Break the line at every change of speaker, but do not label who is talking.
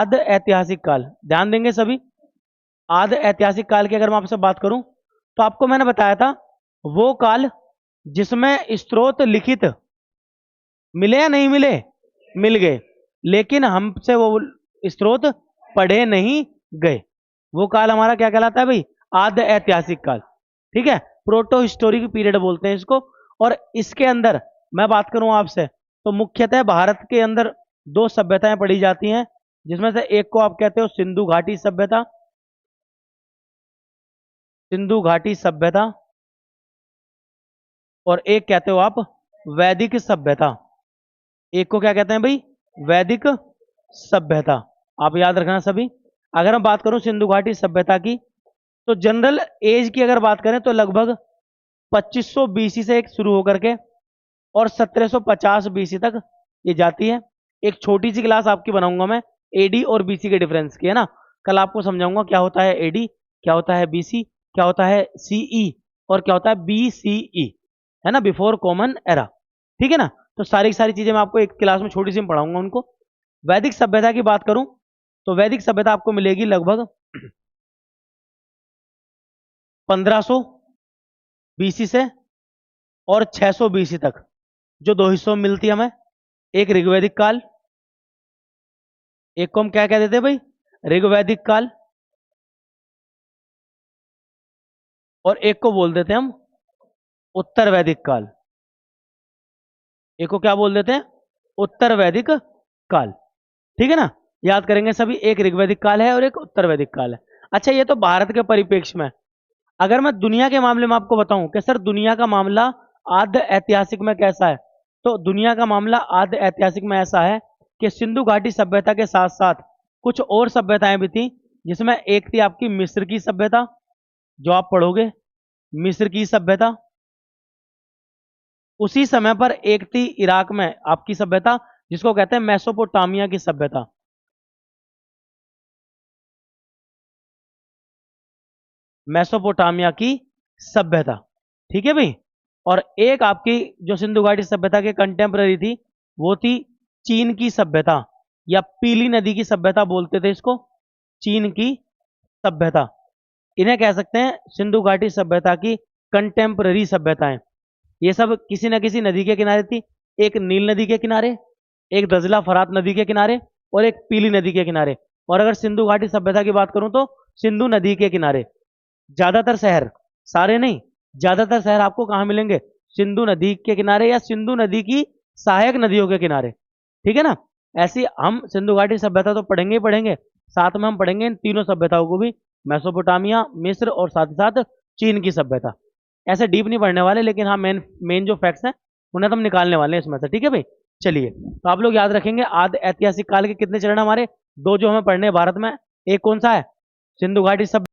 आद्य ऐतिहासिक काल, ध्यान देंगे सभी। आद्य ऐतिहासिक काल की अगर मैं आपसे बात करूं तो आपको मैंने बताया था वो काल जिसमें स्रोत लिखित मिले या नहीं मिले, मिल गए, लेकिन हमसे वो स्रोत पढ़े नहीं गए। वो काल हमारा क्या कहलाता है भाई? आद्य ऐतिहासिक काल। ठीक है, प्रोटो हिस्टोरिक पीरियड बोलते हैं इसको। और इसके अंदर मैं बात करूं आपसे तो मुख्यतः भारत के अंदर दो सभ्यताएं पढ़ी जाती हैं, जिसमें से एक को आप कहते हो सिंधु घाटी सभ्यता, सिंधु घाटी सभ्यता, और एक कहते हो आप वैदिक सभ्यता। एक को क्या कहते हैं भाई? वैदिक सभ्यता। आप याद रखना सभी। अगर मैं बात करूं सिंधु घाटी सभ्यता की तो जनरल एज की अगर बात करें तो लगभग 2500 बीसी से एक शुरू होकर के और 1750 बीसी तक ये जाती है। एक छोटी सी क्लास आपकी बनाऊंगा मैं एडी और बीसी के डिफरेंस की, है ना। कल आपको समझाऊंगा क्या होता है एडी, क्या होता है बीसी, क्या होता है सीई और क्या होता है बीसीई, है ना, बिफोर कॉमन एरा। ठीक है ना। तो सारी की सारी चीजें मैं आपको एक क्लास में छोटी सी पढ़ाऊंगा उनको। वैदिक सभ्यता की बात करूं तो वैदिक सभ्यता आपको मिलेगी लगभग 1500 बीसी से और 600 बीसी तक, जो दो हिस्सों में मिलती है हमें। एक ऋग्वैदिक काल, एक को हम क्या कह देते हैं भाई? ऋग्वैदिक काल, और एक को बोल देते हैं हम उत्तर वैदिक काल। एक को क्या बोल देते हैं? उत्तर वैदिक काल। ठीक है ना। याद करेंगे सभी, एक ऋग्वैदिक काल है और एक उत्तर वैदिक काल है। अच्छा, ये तो भारत के परिप्रेक्ष्य में। अगर मैं दुनिया के मामले में आपको बताऊं कि सर दुनिया का मामला आद्य ऐतिहासिक में कैसा है, तो दुनिया का मामला आद्य ऐतिहासिक में ऐसा है कि सिंधु घाटी सभ्यता के साथ साथ कुछ और सभ्यताएं भी थी, जिसमें एक थी आपकी मिस्र की सभ्यता, जो आप पढ़ोगे, मिस्र की सभ्यता। उसी समय पर एक थी इराक में आपकी सभ्यता, जिसको कहते हैं मेसोपोटामिया की सभ्यता। मेसोपोटामिया की सभ्यता। ठीक है भाई। और एक आपकी जो सिंधु घाटी सभ्यता के कंटेम्पररी थी, वो थी चीन की सभ्यता, या पीली नदी की सभ्यता बोलते थे इसको, चीन की सभ्यता। इन्हें कह सकते हैं सिंधु घाटी सभ्यता की कंटेम्पररी सभ्यताएं। ये सब किसी न किसी नदी के किनारे थी। एक नील नदी के किनारे, एक दजला फरात नदी के किनारे, और एक पीली नदी के किनारे। और अगर सिंधु घाटी सभ्यता की बात करूं तो सिंधु नदी के किनारे। ज्यादातर शहर, सारे नहीं, ज्यादातर शहर आपको कहां मिलेंगे? सिंधु नदी के किनारे या सिंधु नदी की सहायक नदियों के किनारे। ठीक है ना। ऐसी हम सिंधु घाटी सभ्यता तो पढ़ेंगे ही पढ़ेंगे, साथ में हम पढ़ेंगे इन तीनों सभ्यताओं को भी, मेसोपोटामिया, मिस्र और साथ ही साथ चीन की सभ्यता। ऐसे डीप नहीं पढ़ने वाले, लेकिन हाँ मेन मेन जो फैक्ट्स हैं उन्हें तो हम निकालने वाले हैं इसमें से। ठीक है भाई। चलिए, तो आप लोग याद रखेंगे आद्य ऐतिहासिक काल के कितने चरण हमारे? दो जो हमें पढ़ने हैं भारत में। एक कौन सा है? सिंधु घाटी सभ्यता।